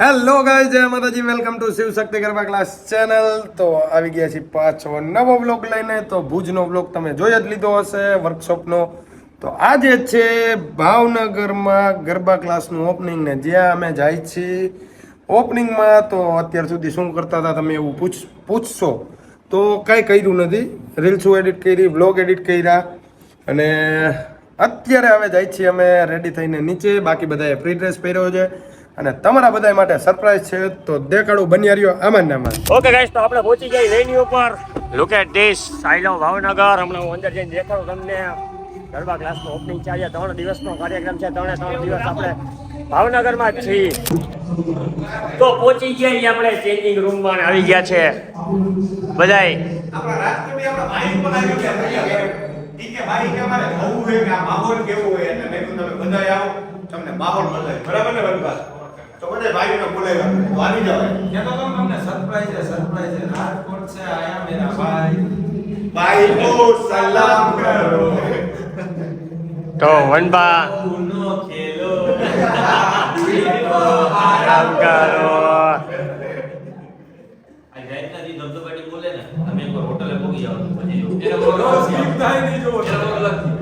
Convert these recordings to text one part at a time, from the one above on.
Hello guys, જય માતાજી, welcome to Shiv Shakti Garba class channel. તો આવી ગયા છીએ પાછો નવો બ્લોગ લઈને. તો ભુજનો બ્લોગ તમે જોઈ જ લીધો હશે, વર્કશોપનો. તો આજે છે ભાવનગરમાં ગરબા ક્લાસનું ઓપનિંગ ને જ્યાં અમે જાય છીએ ઓપનિંગમાં. તો અત્યાર સુધી શું કરતા હતા તમે એવું પૂછશો તો કાંઈ કર્યું નથી. રીલ્સો એડિટ કરી, બ્લોગ એડિટ કર્યા અને અત્યારે હવે જાય છીએ અમે રેડી થઈને નીચે. બાકી બધાએ ફ્રી ડ્રેસ પહેર્યો છે અને તમારા બધા માટે સરપ્રાઈઝ છે, તો દેખાડું બન્યા રહ્યો આમાં ને આમાં. ઓકે ગાઈસ, તો આપણે પહોંચી ગયા વેન્યુ ઉપર. લુક એટ ધીસ, આઈ લવ ભાવનગર. હમણાં હું અંદર જઈને દેખાડું તમને. ગરબા ક્લાસનું ઓપનિંગ છે, આજે 3 દિવસનો કાર્યક્રમ છે. 3 દિવસ આપણે ભાવનગરમાં જ છીએ. તો પહોંચી ગયા આપણે ચેન્જિંગ રૂમમાં આવી ગયા છે બધાય. આપણા રાજકોટથી આપણા ભાઈ પણ આવી ગયા. ઠીક છે ભાઈ, કે અમારે જોવું હોય કે આ માહોલ કેવો હોય એટલે મેં કીધું તમે બધા આવો, તમને માહોલ બતાવી. બરાબર ને વનવાસ? તો બધા ભાઈઓને બોલાવ્યા, તો આવી જાવ. ત્યાં તો તમને સરપ્રાઈઝ છે. રાજકોટ છે, આયા મેરા ભાઈ. ભાઈ કો સલામ કરો. તો વનબા ઉનો ખેલો આરામ કરો. આ ગાયત્રી ધબધબાટી બોલે ને અમે એક હોટલે પોગી જાવ પછી એને બોલો સ્કીપ થાય નહીં જો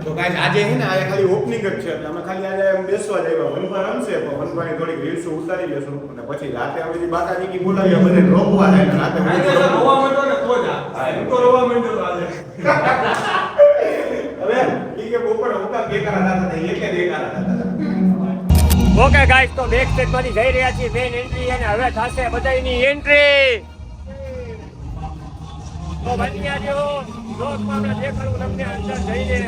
તો ગાઈસ આજે હે ને આ ખાલી ઓપનિંગ જ છે એટલે અમે ખાલી આજે એમ બેસવા જ આવ્યા. વનવા રમશે પણ વનવાની થોડીક રીલ્સ ઉતારી લેશું અને પછી રાતે અમે બાતાજી કી બોલાવ્યા બધે રોકવા છે ને રાતે રોવા માંડો ને તો જ એમ તો રોવા માંડો આજે. હવે ઈ કે બપોર ઉતા બેકાર હતા એટલે બેકાર હતા. ઓકે ગાઈસ, તો બેક સ્ટેજ માંથી જઈ રહ્યા છીએ મેઇન એન્ટ્રી અને હવે થશે બધાની એન્ટ્રી. તો બન્યા જો બ્લોગમાં આપણે દેખાડું તમને અંદર જઈને.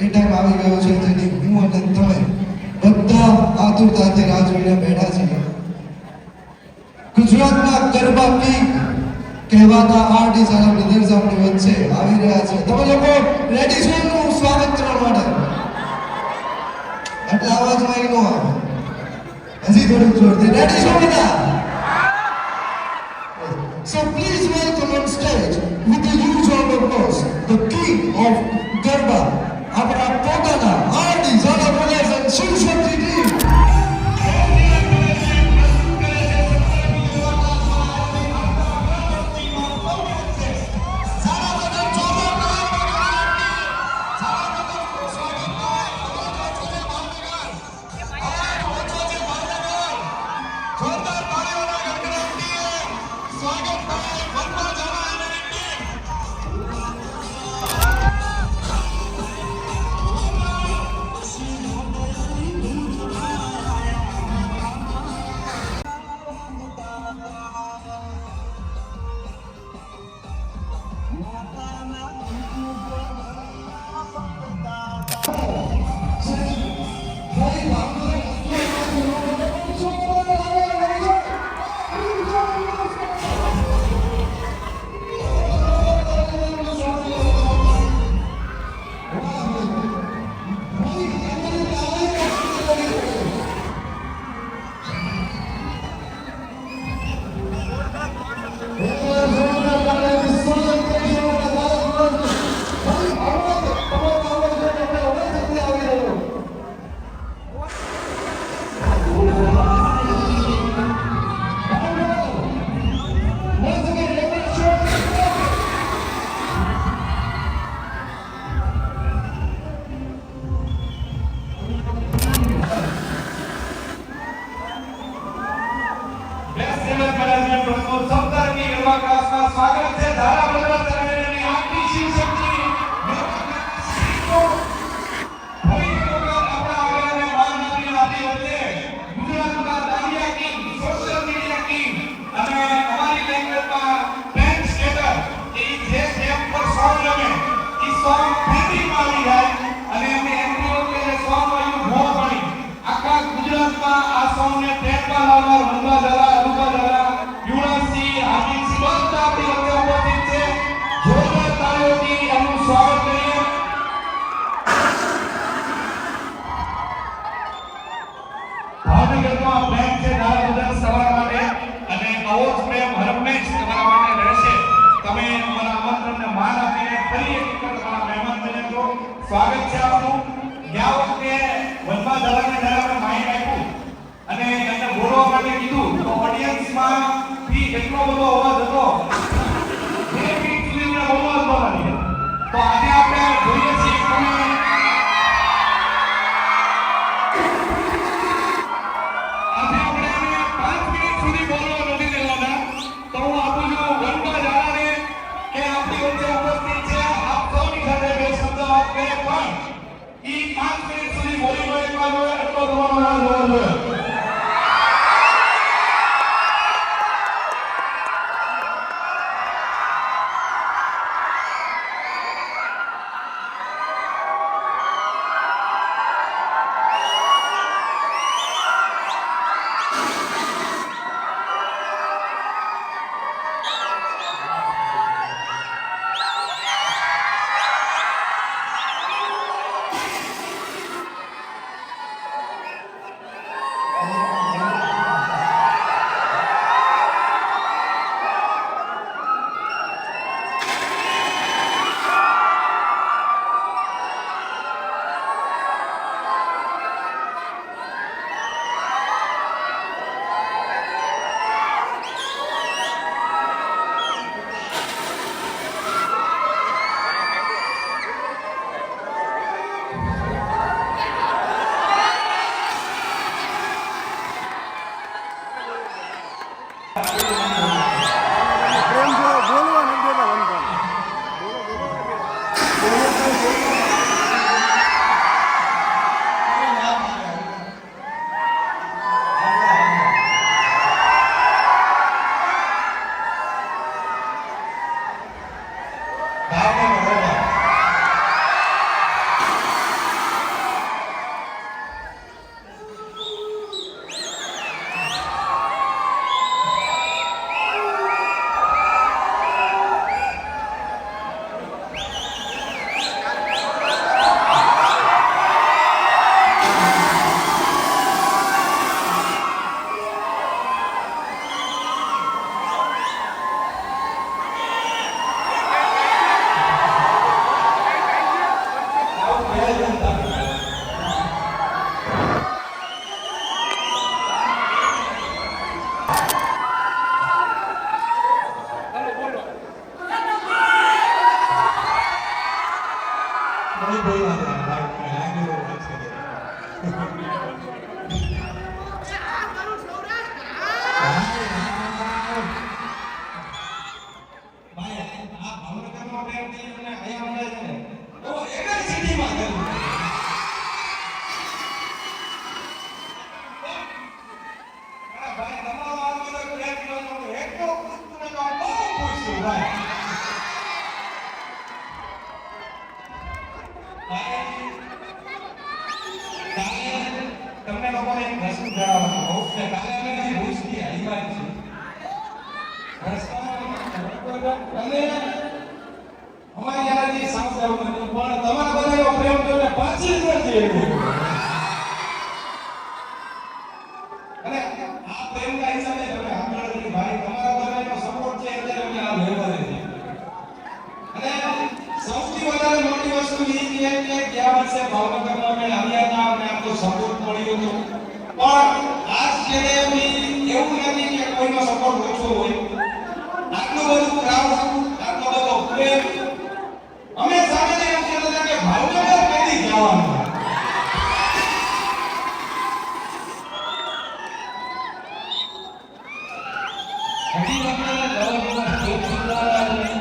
એ ટાઈમ આવી ગયો છે જેની હું અને તમે બધા આતુરતાથી રાહ જોઈને બેઠા છીએ. ગુજરાતના ગરબા કિંગ કહેવાતા આર્ટિસ્ટ અને બ્રધર્સ આપણી વચ્ચે આવી રહ્યા છે. તમે લોકો રેડી છો એનું સ્વાગત કરવા માટે? એટલે અવાજમાં ઈ નો આવે, હજી થોડુંક જોરથી. રેડી છો બધા? So please welcome on stage with a huge round of applause the king of Garba, આપણા પોતાના આરડી ઝાલા બ્રધર્સ અને શિવ શક્તિ ટીમ. સ્વાગત છે આપનું. ગયા વખતે વનવા દલાને માઇક આપ્યું અને એમને બોલવા મેં કીધું તો ઓડિયન્સમાં થી એટલો બધો અવાજ હતો 2 મિનિટ સુધી મને અવાજ બોલવા દીધો. તો આજે આપણે જોઈએ છીએ કે તમે આજે આપણે એને 5 મિનિટ સુધી બોલવા નથી દેવાના. તો હું આપું છું વનકા જાણાને કે આપણી વચ્ચે ઉપસ્થિત છે. આપ સૌની સાથે બે શબ્દ વાત કરે પણ ઈ 5 મિનિટ સુધી બોલી નો એકવાર જોઈએ એટલો તમારો અવાજ હોવો જોઈએ. તમને લોકોને એક પ્રશ્ન જણાવવાનો કે કાલે અમે જે ભુજથી આવ્યા છીએ અને અમારી યાદી સાફ જવું નથી પણ તમારા બધાનો પ્રેમ જોઈને પાછી જ નથી અને આ પ્રેમના હિસાબે તમે આંગણવાડી ભાઈ તમારા બધાનો સપોર્ટ છે એટલે અમે આ લેવલે છે અને સૌથી વધારે મોટી વસ્તુ એ છે કે ગયા વર્ષે ભાવનગરમાં અમે આવ્યા હતા અને આપણો સપોર્ટ મળ્યો હતો પણ આજ છેલ્લે એવું નથી કે કોઈનો સપોર્ટ ઓછો હોય આટલું બધું ક્રાઉડ આટલો બધો પ્રેમ અમે સામે એમ કહેતા હતા કે ભાવનગર કેદી જવાનું હજી આપણે જવાબમાં કેમ સુધારા નહીં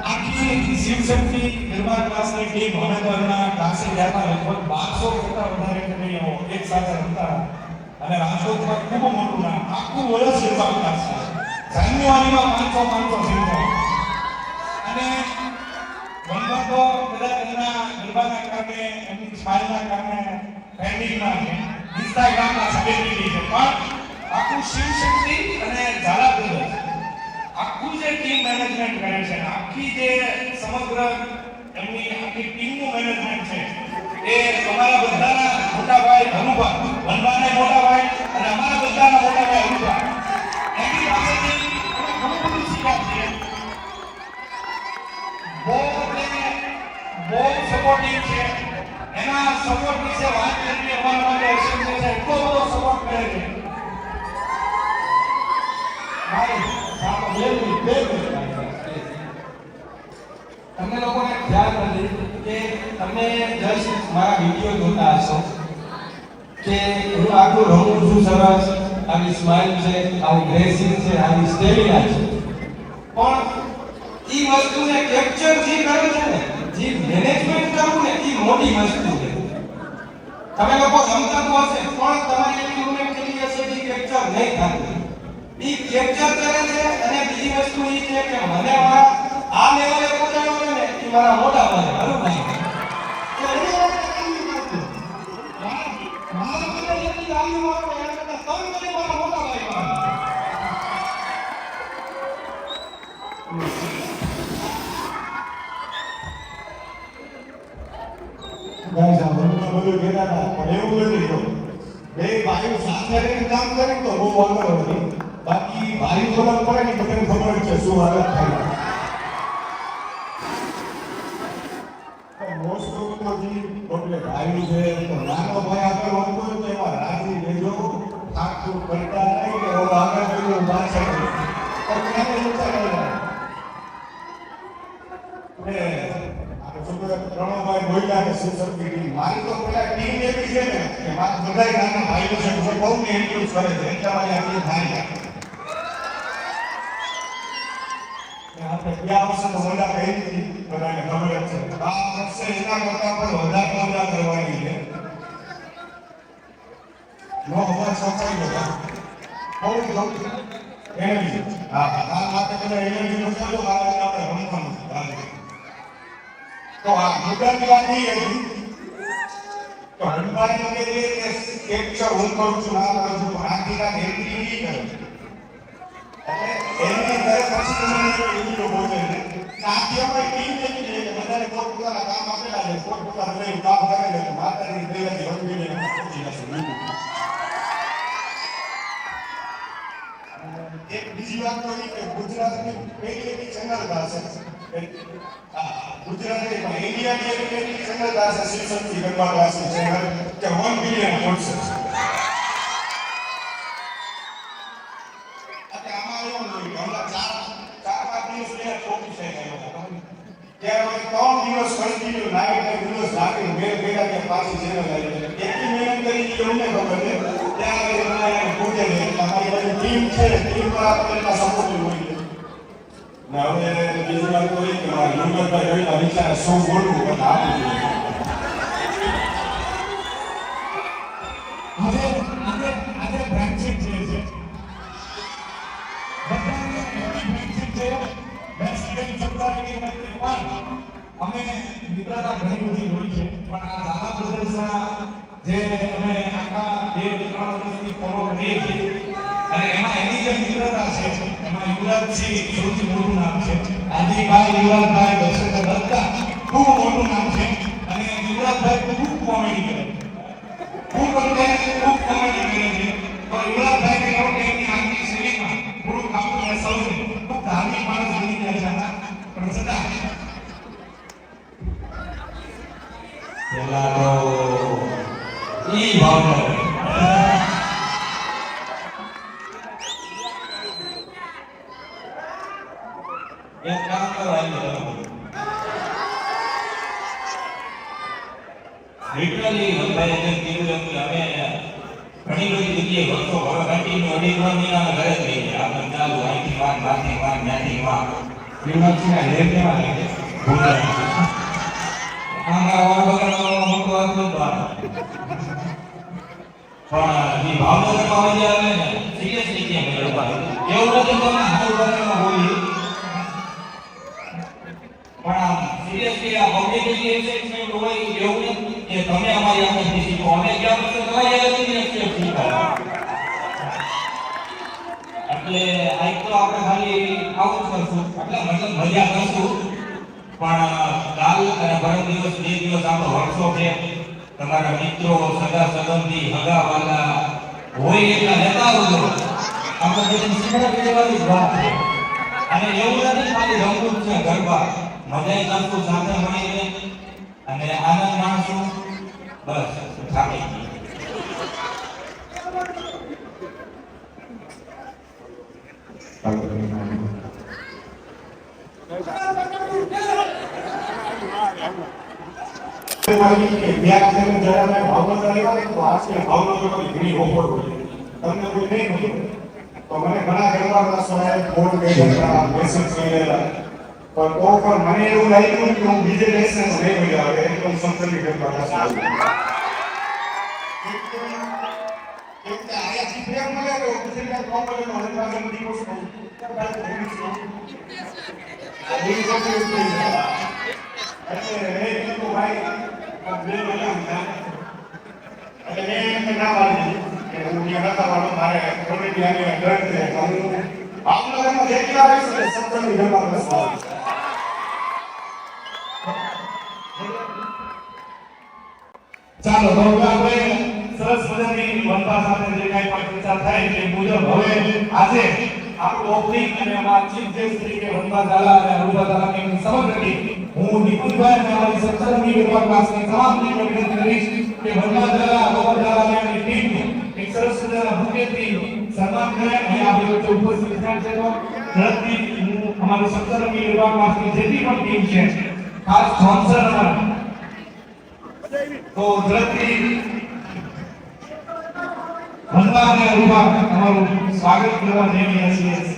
આખી શિવ ગરબા ક્લાસની ટીમ અમે તો એમના ક્લાસે ગયા હતા લગભગ 1200 કરતા વધારે કન્યાઓ એક સાથે રમતા અને રાજકોટમાં ખૂબ મોટું નામ આખું વર્ષ ગરબા ક્લાસ છે જાન્યુઆરીમાં 500 શીખવા અને ગરબા તો કદાચ એમના ગરબાના કારણે એમની સ્માઇલના કારણે ટ્રેન્ડિંગમાં છે ઇન્સ્ટાગ્રામના સેલિબ્રિટી છે પણ આખું શિવ શક્તિ અને ઝાલા બ્રધર્સ આખું જે ટીમ મેનેજમેન્ટ કરે છે આખી જે સમગ્ર એમની આખી ટીમનું મેનેજમેન્ટ છે એ અમારા બધાના મોટા ભાઈ અનુભવ વનવાના મોટા ભાઈ અને અમારા બધાના મોટા ભાઈ અનુભવ એમની પાસેથી અમે ઘણું બધું શીખ્યા છીએ બહુ સપોર્ટિવ છે એના સપોર્ટ વિશે વાત કરવી અમારા માટે અશક્ય છે એટલો બધો સપોર્ટ કરે છે તમને લોકોને ખ્યાલ નથી કે તમે જસ્ટ મારા વિડીયો જોતા હશો કે હું આટલું રમું છું સરસ આવી સ્માઇલ છે આવી ડ્રેસિંગ છે આવી સ્ટેમિના છે પણ એ વસ્તુને કેપ્ચર જે કરે છે ને જે મેનેજમેન્ટ કરવું ને એ મોટી વસ્તુ છે તમે લોકો રમતા તો હશે પણ તમારી એટલી ઉમેર કેટલી હશે જે કેપ્ચર નહીં થતી એ કેપ્ચર કરે છે અને બીજી વસ્તુ એ છે કે મને મારા આ લેવલે પહોંચાડવો છે ને એ મારા મોટા ભાઈ બરોબર નહીં તો એની વાત કરવી નથી મારા મને જેટલી વાલી મારો એના કરતા તમે મારા મોટા ભાઈ મારો ગાઈસ આ બધું કહેતા હતા પણ એવું નથી તો બે ભાઈઓ સાથે રહીને કામ કરે તો બહુ આગળ વધી બાકી ભાઈ ખબર પડે ને બધાને ખબર છે શું હાલત થાય મોસ્ટ ઓફ તો જે એટલે ભાઈ છે તો નાનો ભાઈ આગળ વધતો હોય તો એમાં રાજી રહેજો થાકતું કરતા નહીં કે ઓલો આગળ ગયો પાછળ તો ક્યારે નુકસાન નહીં પ્રણવભાઈ બોલ્યા કે શિવશક્તિ મારી તો પેલા ટીમ એવી છે ને કે મારા બધા નાના ભાઈઓ છે કોઈ બહુ ને ઇન્ટ્રોડ્યુસ કરે છે એટલા માટે આપણે થાય આપણે ગયા વર્ષે તો મજા કરી હતી બધાને ખબર જ છે આ વર્ષે એના કરતા પણ વધારે મજા કરવાની છે નો અવાજ સફાઈ બધા બહુ એનર્જી હા આ માટે બધા એનર્જી નો ચાલો આપણે રમવાનું તો આ મુદ્દાની વાત એ હતી તો હનુમાનનો કે કેપ્ચર હું કરું છું ના કરું છું આખી રાત એન્ટ્રી નહીં કરે એટલે એની ઘરે પછી મને એવું લોકો છે ને આખી અમારી ટીમ એવી છે કે બધાને પોતપોતાના કામ આપેલા છે પોતપોતાનું લઈને કામ કરે છે માતાની દયાથી વંદીને પહોંચી જશે એક બીજી વાત તો એ કે ગુજરાતની પહેલી એવી ચેનલ પાસે ગુજરાતી ઇન્ડિયાની એક ચેનલ પાસે શિવશક્તિ ગરબા ક્લાસની ચેનલ કે 1 બિલિયન વોટ્સએપ એટલે આમાં એવું નથી કે હમણાં ચાર દિવસ પહેલા ચોકી છે ત્યારે 3 દિવસ કન્ટિન્યુ નાઇટ અને દિવસ રાતે બે ભેગા કે પાછી ચેનલ આવી એટલી મહેનત કરી કે અમને ખબર છે ત્યારે પૂછે છે અમારી બધી ટીમ છે ટીમ પર આપણે સપોર્ટ હોય હવે બીજી વાત તો એ કે મારા યુગલભાઈ રવિના વિચાર શું બોલવું અને આપી આજે ફ્રેન્ડશિપ જે છે બધાને ફ્રેન્ડશિપ છે બેસ્ટ ફ્રેન્ડ સત્તાની પણ અમે મિત્રતા ઘણી બધી હોય છે પણ આ ઝાલા બ્રધર્સના જે અમે આખા 2-3 વર્ષથી ફોલો કરીએ છીએ અને એમાં એની જે મિત્રતા છે એમાં યુવરાજજી સૌથી મોટું નામ છે આદિભાઈ યુવરાજભાઈ દર્શક દત્તા ખૂબ મોટું નામ છે અને યુવરાજભાઈ ખૂબ કોમેડી કરે ખૂબ કોમેડી કરે છે તો યુવરાજભાઈને કહો કે એની આગની શૈલીમાં થોડું ખાવું અને સૌને ખૂબ ધાર્મિક માણસ બની ગયા છે પણ છતાં પેલા તો ઈ ભાવના એક કામ કરો લિટરલી ભાઈ જેમ કીધું એમ અમે ઘણી બધી જગ્યાએ વર્ષો ભરો કન્ટિન્યુ 2.5 મહિના ઘરે જ રહીએ આપણે ચાલુ અહીંથી વાત ત્યાંથી વાત એવું નથી ના લેબ કેવા લાગે ઈ ભાવનગરમાં આવી આવે ને સિરિયસલી કેમ એવું નથી તમે હાલમાં બોલી પણ આમ સિરિયસલી આ પબ્લિકલી એક્સેપ્ટમેન્ટ હોય એવું નથી કે તમે અમારી આગળ શીખો અમે ક્યાં પછી તમારી આગળ એક્સેપ્ટ શીખો એટલે આ તો આપણે ખાલી આવું કરશું એટલે મતલબ મજા કરશું પણ કાલ અને પરમ દિવસ 2 દિવસ આપણો વર્કશોપ છે તમારા મિત્રો સગા સંબંધી હગાવાલા હોય એટલા લેતા આવજો આપણે બધી શીખવા દેવાની વાત છે અને એવું નથી ખાલી રમવું છે ગરબા મજા કરશું સાથે મળીને અને આનંદ માણશું બસ થાકી મને ઘણા ગરબા ક્લાસોએ ફોન કર્યા મેસેજ કર્યા પણ તો પણ મને એવું લાગ્યું કે હું બીજે લેસન્સ નહીં મળ્યા હવે એકદમ સંકલ્પ ગરબા ક્લાસ ચાલો તો આપણે સરસ મજાની વનપા સાથે જે કાંઈ પણ ચર્ચા થાય તે મુજબ હવે આજે આપણું ઓપનિંગ અને અમારા ચીફ ગેસ્ટ તરીકે વનપા ઝાલા અને અરુપા ઝાલાની સમગ્ર ટીમ હું નિકુંજભાઈ અને અમારી સત્સંગની ગરબા ક્લાસની તમામ ટીમને વિનંતી કરીશ કે વનપા ઝાલા અરુપા ઝાલા અને ટીમને એક સરસ મજાના બુકેથી સન્માન કરે અને આપણી વચ્ચે ઉપસ્થિત થયા છે તો ઝડપથી હું અમારી સત્સંગની ગરબા ક્લાસની જેટલી પણ ટીમ છે ખાસ સ્પોન્સર અમારા તો ઝડપથી વનપા અને અરુપા તમારું સ્વાગત કરવા જઈ રહ્યા છીએ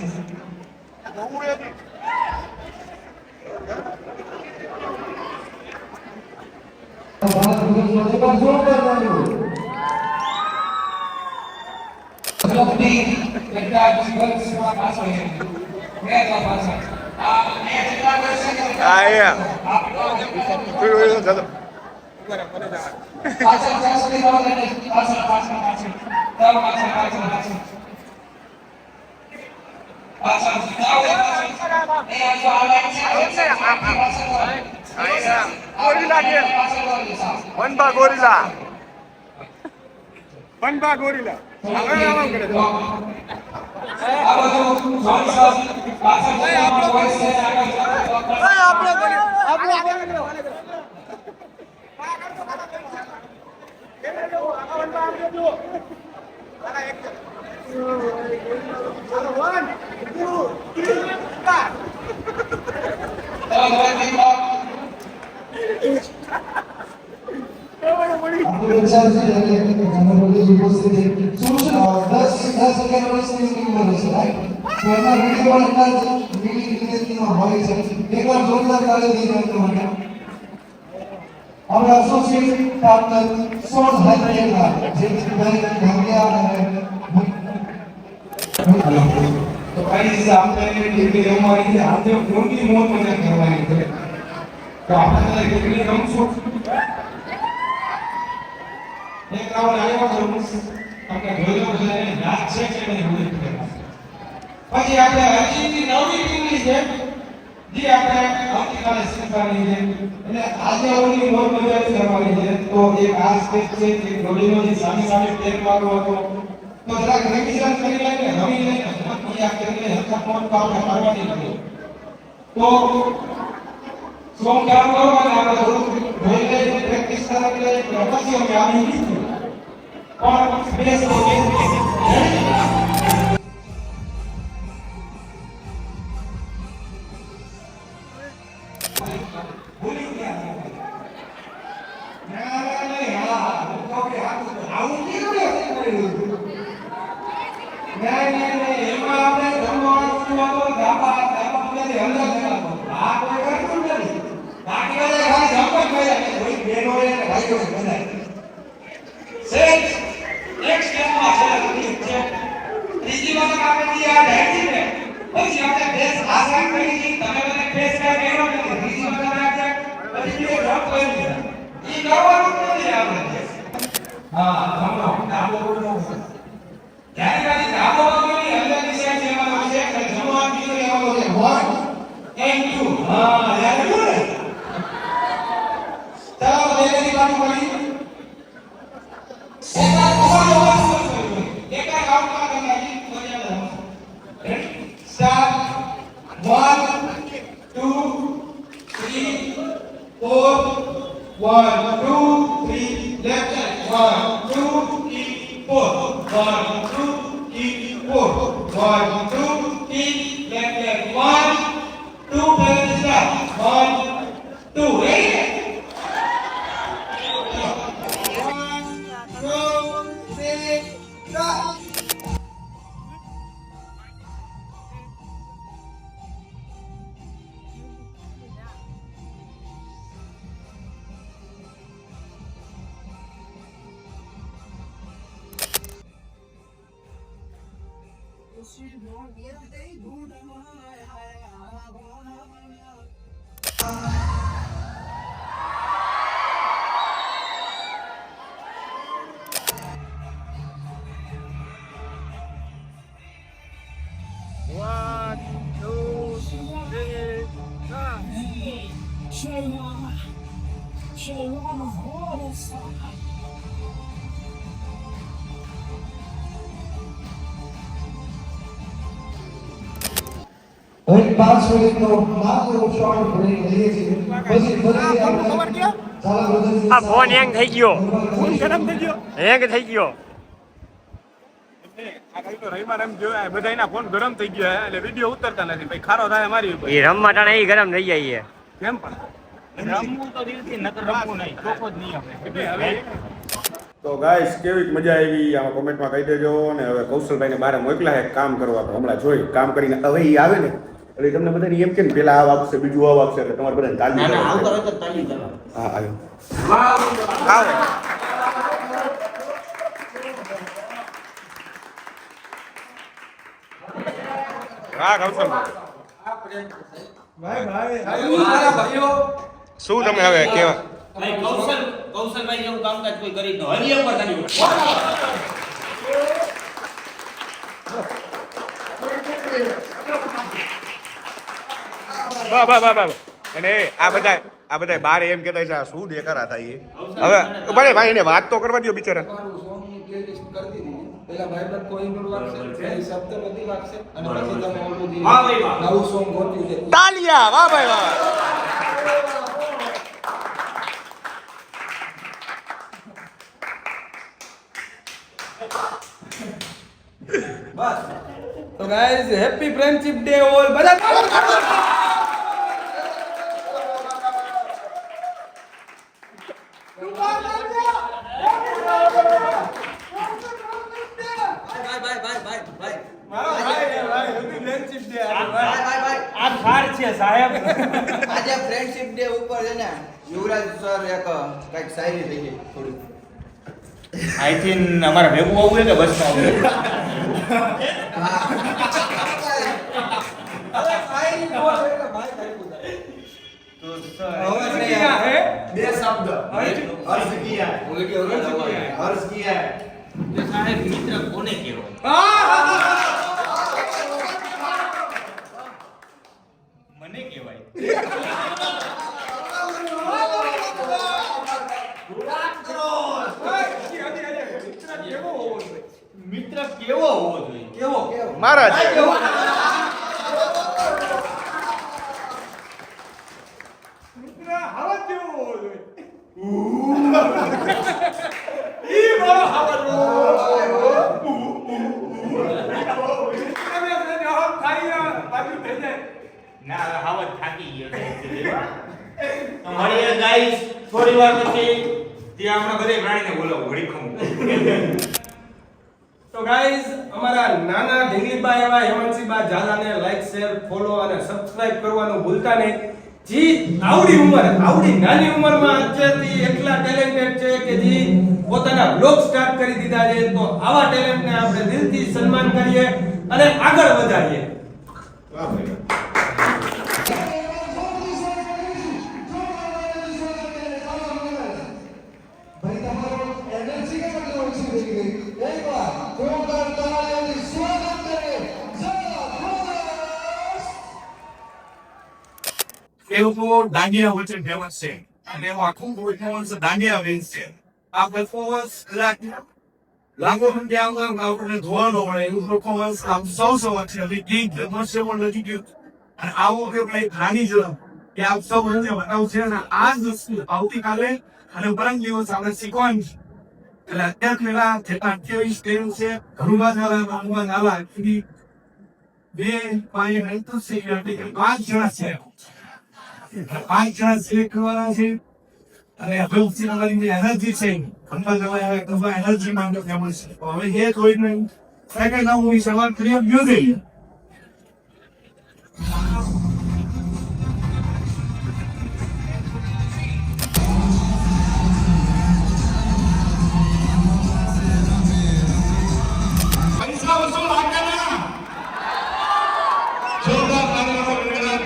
વનબા ગોરીલા વનબા gorilla our associate partner Source Hygiene જેથી ભાગ્યા અને તો ગાઈસ આપણે ટીવી રમવાની છે આજે મોટી મોજ મજા કરવાની છે તો આપણે ટીવી રમશું એક રાઉન્ડ આવ્યો તો આપણે જોયો છે નાચ છે કે નહીં હોય પછી આપણે હજી નવી ટીમની છે જે આપણે આવતીકાલે શીખવાની છે એટલે આજે ઓની મોજ મજા કરવાની છે તો એક આ સ્ટેજ છે એક ગોળીનો જે સામે સામે ટેક મારવો હતો તો જરાક રિવિઝન કરી લઈને રમી લઈને મતલબ કરીને હરકત મોજ તો આપણે કરવાની નથી તો સોંગ ચાલુ કરો અને આપણે થોડું જોઈ લઈએ પ્રેક્ટિસ કરી લઈએ પછી અમે આવી જઈશું પણ સ્પેસ તો એક સ્ટેપમાં ટીવી રાખો એમ ઈ ગાવાનું નથી આપણે હા સાંભળો ડાબો બોલનો ધ્યાન રાખી ડાબો બોલની અંદરની સાઈડ એમાં છે કે જમો આપી તો એમાં છે 1 and 2 હા યાદ કર્યું ને ચાલો બેની બાજુ પડી એકા બોલો એકા કાઉન્ટમાં કરવાની મર્યાદા start 1 2 3 4 1 2 3 left side 1 2 3 4 1 2 3 4 1 2 3 left 1 2 press start 1 2 ready 1 2 3 start હવે 5 મિનિટનો માત્ર શોર્ટ બ્રેક લઈએ છીએ પછી ફરી આપણે ચાલો બ્રધર્સ આ ફોન હેંગ થઈ ગયો. ફોન ગરમ થઈ ગયો, હેંગ થઈ ગયો. આ કઈ તો રહીમાં એમ જોયા બધાયના ફોન ગરમ થઈ ગયા એટલે વિડિયો ઉતરતા નથી ભાઈ ખારો થાય મારી ઉપર એ રમવા ટાણે એ ગરમ થઈ જાય છે. કેમ પણ રમવું તો દિલથી નકર રમવું નહીં ચોખ્ખો જ નહીં આપણે તો ગાઈસ કેવી મજા આવી આમાં કોમેન્ટમાં કહી દેજો અને હવે કૌશલભાઈને બહાર મોકલા છે કામ કરવા તો હમણાં જોઈ કામ કરીને હવે ઈ આવે ને એટલે તમને બધાને એમ કે ને પેલા આ વાગશે બીજું આ વાગશે એટલે તમારે બધાને તાલી આવતા હોય તો તાલી કરવા. હા આવ્યો આવે હા કૌશલભાઈ શું તમે હવે કેવા ભાઈ કૌશલભાઈ જેવું કામકાજ કોઈ કરી ન હોય. હજી એકવાર તાલી બા અને આ બધા બાર એમ કહેતા છે આ શું દેખાડા થાય હવે ભાઈ ભાઈ એને વાત તો કરવા દો બિચારા સોંગની પ્લેલિસ્ટ કરી દીધી પેલા ભાઈબંધ કોઈનું વાગશે પછી સપ્તપદી વાગશે અને પછી તમે ઓલું જે વાહ ભાઈ વાહ. નવું સોંગ ગોત્યું છે તાલિયા વાહ ભાઈ વાહ તો guys happy friendship day all બધા આ ખાર છે સાહેબ. આજે ફ્રેન્ડશિપ ડે ઉપર છે ને યુવરાજ સર એક કઈક શાયરી થઈ ગઈ થોડી આઈ થિંક અમારે ભેગું આવવું કે બસમાં આવવું બે શબ્દ હર્ષ કિયા હર્ષ કિયા સાહેબ મિત્ર કોને કહેવાય મને કહેવાય મિત્ર કેવો હોવો જોઈએ મહારાજ ના હવે હાવત થાકી ગયો છે મળીએ ગાઈસ થોડી વાર પછી ત્યાં આપણે બધે પ્રાણીને બોલાવો ઘડી ખમું તો ગાઈઝ અમારા નાના ઢીંગલીબા એવા હેમંતસિંહબા ઝાલાને લાઈક શેર ફોલો અને સબસ્ક્રાઇબ કરવાનું ભૂલતા નહીં. જી આવડી નાની ઉંમરમાં અત્યારથી એટલા ટેલેન્ટેડ છે કે જી પોતાના બ્લોગ સ્ટાર્ટ કરી દીધા છે. તો આવા ટેલેન્ટને આપણે દિલથી સન્માન કરીએ અને આગળ વધારીએ. વાહ ભાઈ એ લોકો દાંડિયા વચ્ચે ફેમસ છે અને એનું આખું પરફોર્મન્સ દાંડિયા બેઝ છે. આ પરફોર્મન્સ લાગો ત્યાં આપણને જોવાનો પડે એવું પરફોર્મન્સ આમ સૌ છે. હજી ગીત વર્ષે પણ નથી ગયું અને આવો કે ભાઈ ખાની જ કે આપ સૌ વચ્ચે બતાવશે અને આ જ વસ્તુ આવતીકાલે અને પરમ દિવસ આપણે શીખવાની છે. એટલે અત્યાર પહેલા જેટલા 28 ટ્રેન છે ઘરુબા નાલા સુધી 2 5 5 જણા છે. 5 જણા સિલેક્ટ કરવાના છે અને હવે એનર્જી છે એનર્જી માંગે ફેમસ છે. હવે એ કોઈ નહીં સેકન્ડ હું શરૂઆત કરી મ્યુઝિક. પૈસા વસૂલ આગળના જોરદાર તાળીઓનો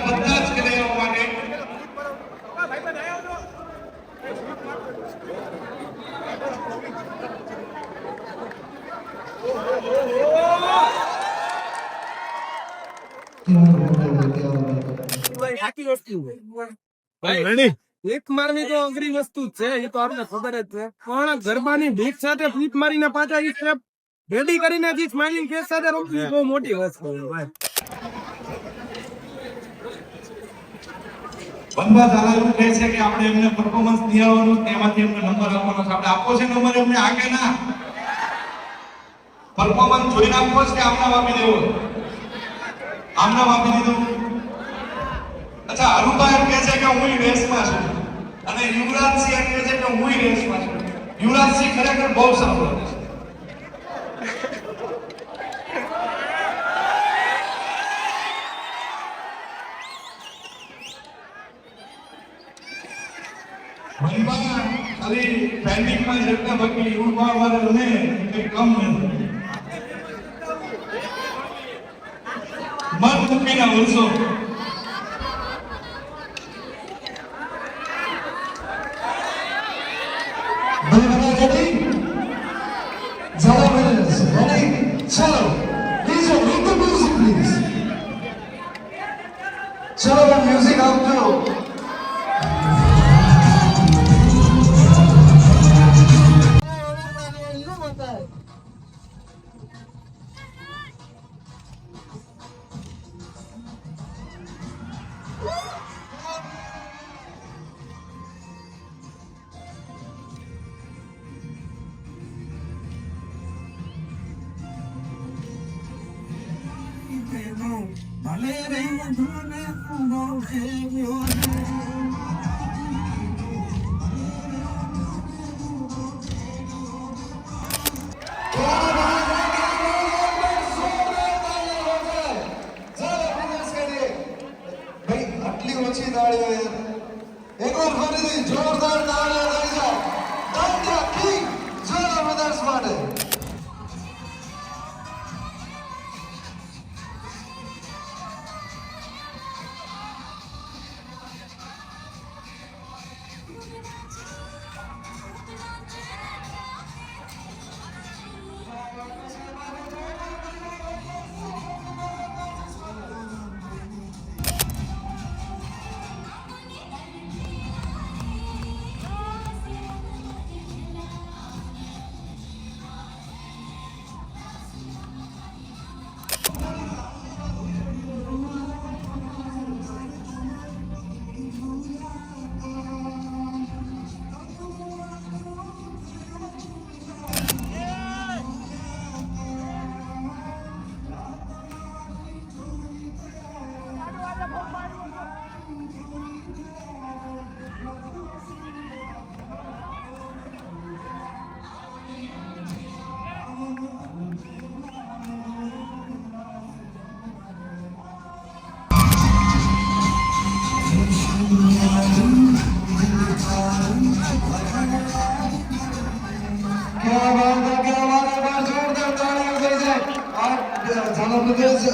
બધા જ ખેલાડીઓ માટે. ભીખ મારવી તો અઘરી વસ્તુ જ છે, એ તો આપણને ખબર જ છે. પણ ગરબાની ભીખ સાથે ભીખ મારીને પાછા ઈ સ્ટેપ રેડી કરીને જે સ્માઇલિંગ ફેસ સાથે રમવી બહુ મોટી વસ્તુ છે ભાઈ. બંબા દાદા એવું કહે છે કે આપણે એમને પરફોર્મન્સ નિહાળવાનું તેમાંથી એમને નંબર આપવાનો છે. આપણે આપવો છે નંબર એમને આ કે ના? પરફોર્મન્સ જોઈને આપવો છે કે આમના આપી દેવો? આમના આપી દીધું. અચ્છા, અરુબા એમ કહે છે કે હું રેસમાં છું અને યુવરાજસિંહ એમ કહે છે કે હું રેસમાં છું. યુવરાજસિંહ ખરેખર બહુ સારું છે. બંબા ખાલી પેન્ડિંગમાં જતા બાકી યુવવા વાળા રમે કંઈ કમ નથી. મન મૂકીના વર્ષો ready? Zara winners, ready? Chalo. DJ, make the music please. Chalo, the music out too. एक और फरीदी जोरदार तालियां लगी जाए दांडिया किंग ज़रा ब्रदर्स માટે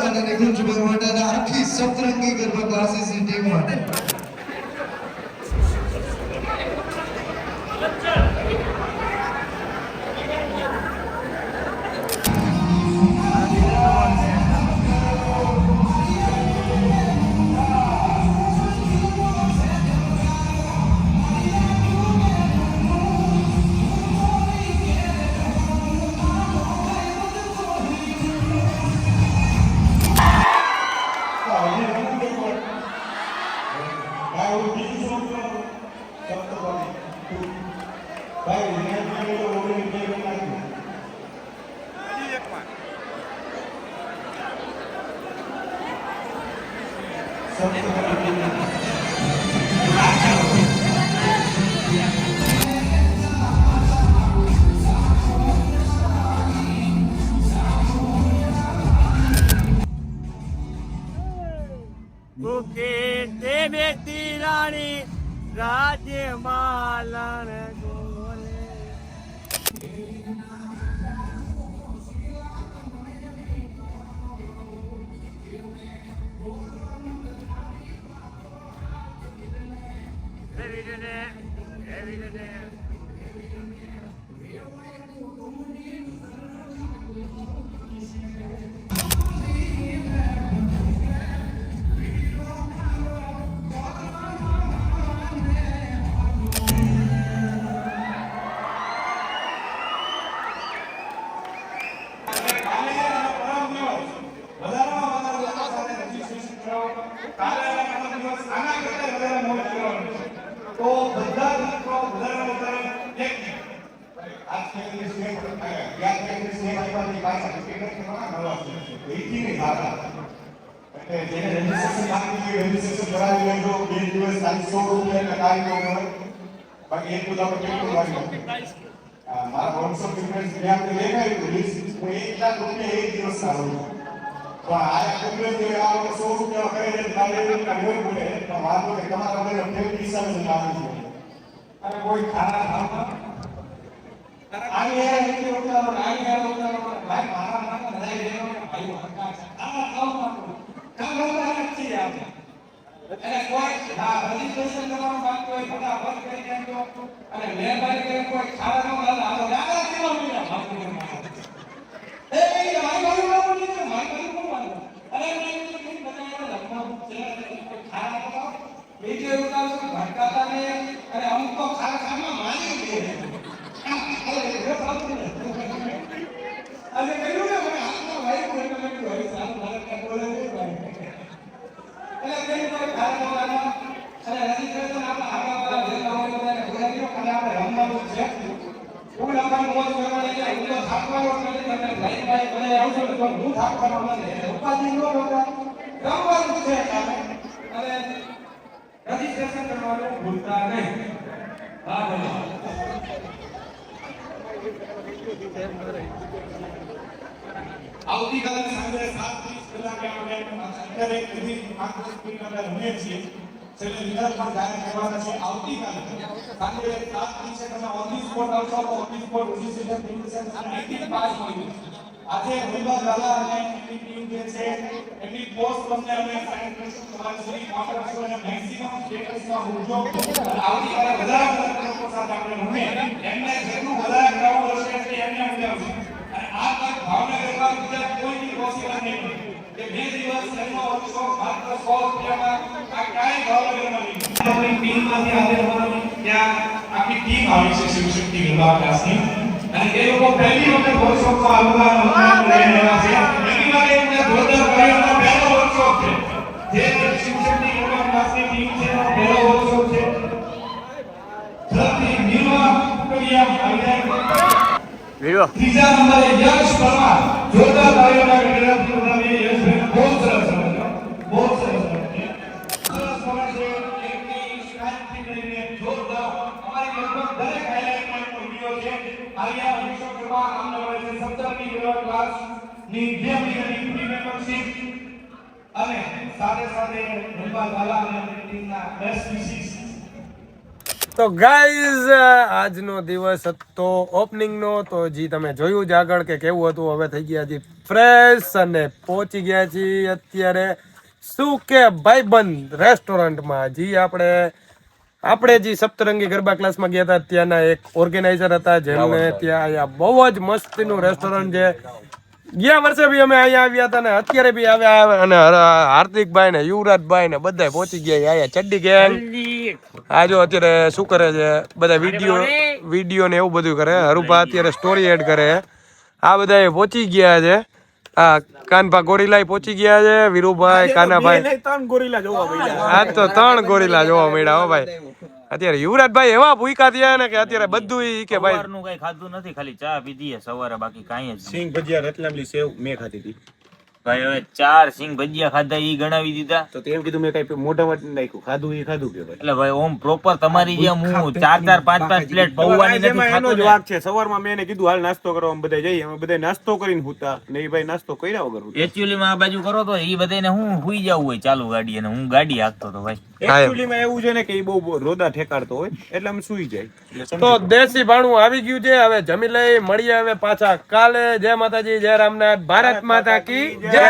અને નિખિલ ચુબેર માટે અને આખી સતરંગી ગરબા ક્લાસીસની ટીમ માટે ભાઈ વિનાયકભાઈ તો ઓગણી રૂપિયા નાખ્યું. તે વ્યક્તિ રાણી રાજ્ય માલણ ગોલે. તો બધા મિત્રો વધારે વધારે એક આ ખેલની સ્નેહ ગયા ખેલની સ્નેહ આપવાની પાછા ટિકિટ કરવાના નવા છે એથી ને દાદા એટલે જેને રજીસ્ટ્રેશન બાકી છે રજીસ્ટ્રેશન કરાવી લેજો 2 દિવસ ખાલી 100 રૂપિયા કાઈ ન હોય બાકી એક તો આપણે કેટલું લાગી મારા વર્કશોપ ડિફરન્સ ધ્યાન દે લેખાયું લિસ્ટ 1 લાખ રૂપિયા એક દિવસ સારો તો આ કોમ્પ્લેટ આ 100 રૂપિયા કરે છે કાલે કાલે બોલે તો મારો કે તમારા મને ફેમિલી હિસાબે જ લાગુ છે અને કોઈ ખાના ખાવા આની યાર એટલી ઉતારો આની યાર ઉતારો ભાઈ મારા નાના નડાઈ દેનો ભાઈ હક્કા છે આ ખાવ માંગો કામ હોતા નથી આપણે અને કોઈ આ રજીસ્ટ્રેશન કરવાનું બાકી હોય ફટાફટ કરી દેજો અને મહેરબાની કરીને કોઈ ખાવાનો ના આવો દાદા કેવા મળ્યા બાપુ એ મારી બાજુ બાજુ નહીં મારી બાજુ કોણ વાળો અરે નહીં બતાવ્યા લખવાનું છે ખાના બીજે ઉતારો ભટકાતા ને અને અમુક તો ખાવામાં મારી દે અરે કહ્યું ને મને હાથમાં ભાઈ કોઈ કમેન્ટ હોય સારું મારા કે બોલે નહીં ભાઈ એટલે કઈ કોઈ ખાવાનું અને રજીસ્ટ્રેશન આપણા આગળ વાળા ભેગા હોય બધાને ગુજરાતીઓ ખાલી આપણે રમવાનું છે હું લખવાનું મોજ કરવાની છે હું તો થાકવાનો નથી તમે ભાઈ ભાઈ બધા આવશો તો હું થાકવાનો નથી ઉપાધિ ન હોતા રમવાનું છે અને રજીસ્ટ્રેશન કરવાનું ભૂલતા નહીં હા બોલો આવતીકાલે સાંજે 7:30 કલાકે આપણે અત્યારે સુધી માત્ર સ્પીકર રમીએ છીએ છેલ્લે રિઝલ્ટ પણ જાહેર કરવાના છે આવતીકાલે સાંજે 7:30 તમે ઓન ધી સ્પોટ આવશો તો on the spot registration invitation અને 18 પાસ મળી આજે રવિવાર દાદા અને એમની ટીમ જે છે એમની પોસ્ટ તમને અમે સાઇન કરીશું તમારા સુધી કોન્ટ્રાક્ટ અને મેક્સિમમ સ્ટેટસમાં મૂકજો અને આવતીકાલે વધારે લોકો સાથે આપણે રમીએ એમને જેટલું વધારે ક્રાઉડ હશે એટલે એમને ઉજાવશે અને આ તક ભાવનગરમાં બીજા કોઈની પોસિબલ નહીં કે 2 દિવસ એનો વર્કશોપ માત્ર 100 રૂપિયામાં આ કાંઈ ભાવનગરમાં નહીં આપણી ટીમમાંથી આજે અમારી ત્યાં આખી ટીમ આવી છે શિવશક્તિ ગરબા ક્લાસની અને એ લોકો પહેલી વખત વર્કશોપમાં આવવાનું લઈ રહ્યા છે પહેલી વાર એમને જોરદાર કાર્યનો પહેલો વર્કશોપ છે જે શિવશક્તિ ગરબા ક્લાસની ટીમ છે એનો પહેલો વર્કશોપ છે ધરતી નિર્મા કરિયા આવી વિડિયો ત્રીજા નંબરે યશ પરમાર જોરદાર કાર્યના ગુજરાતી ઉદાવી યશ બહુ સરસ બહુ સરસ સરસ કરે છે એકની શાંતિ કરીને જોરદાર અમારી લગભગ દરેક હાઈલાઇટમાં વિડિયો છે આલિયા વિશ્વકર્મા નામનો છે 17મી ગરબા ક્લાસ ની જેમની ટીમ મેમ્બરશિપ અને સાથે સાથે ગરબા વાલા અને ટીમના બેસ્ટ વિશિસ તો ગાઈઝ આજનો દિવસ હતો ઓપનિંગનો તો જી તમે જોયું જ આગળ કે કેવું હતું હવે થઈ ગયા જી ફ્રેશ અને પહોંચી ગયા છીએ અત્યારે શું કે ભાઈબંધ રેસ્ટોરન્ટમાં જી આપણે જે સપ્તરંગી ગરબા ક્લાસમાં ગયા હતા ત્યાંના એક ઓર્ગેનાઇઝર હતા જેમને ત્યાં અહીંયા બહુ જ મસ્તીનું રેસ્ટોરન્ટ છે ગયા વર્ષે બી અમે અહીંયા આવ્યા હતા ને અત્યારે બી આવ્યા અને હાર્દિકભાઈ ને યુવરાજભાઈ ને બધા પહોંચી ગયા અહીંયા ચડ્ડી ગેંગ આ જો અત્યારે શું કરે છે બધા વિડીયો ને એવું બધું કરે હરુભા અત્યારે સ્ટોરી એડ કરે આ બધા પહોંચી ગયા છે હા કાનભા ગોરીલા પહોંચી ગયા છે. વીરુભાઈ, કાનાભાઈ, 3 ગોરીલા જોવા મળ્યા. આજ તો 3 ગોરીલા જોવા મળ્યા હો ભાઈ. અત્યારે યુવરાજભાઈ એવા ભૂખ્યા થયા ને કે અત્યારે બધું ઈ કે ભાઈ સવારનું કઈ ખાધું નથી, ખાલી ચા પીધી છે સવારે, બાકી કાંઈ જ નહીં. સિંગ ભજીયા રતલામલી સેવ મેં ખાધી હતી. ભાઈ હવે 4 સિંગ ભજીયા ખાધા ઈ ગણાવી દીધા. તો તેમ કીધું મેં કઈ મોઢામાં જ નાખ્યું, ખાધું એ ખાધું કે ભાઈ. એટલે ભાઈ ઓમ પ્રોપર તમારી જેમ હું 4 5 પ્લેટ પૌવાની નથી એમાં એનો ખાતો જ ને. વાક છે. સવારમાં મેં એને કીધું હાલ નાસ્તો કરવા, અમે બધા જઈએ. અમે બધા નાસ્તો કરીને હુતા ને એ ભાઈ નાસ્તો કર્યા વગર હુતા. Actually માં આ બાજુ કરો તો ઈ બધાને હું હુઈ જવું હોય ચાલુ ગાડી, અને હું ગાડી હાંકતો તો ભાઈ. Actually માં એવું છે ને કે એ બહુ રોદા ઠેકાડતો હોય એટલે અમે સુઈ જાય. એટલે સમજી તો દેશી ભાણું આવી ગયું છે. હવે જમી લઈ, મળીએ હવે પાછા કાલે. જય માતાજી, જય રામનાથ, ભારત માતા કી જય.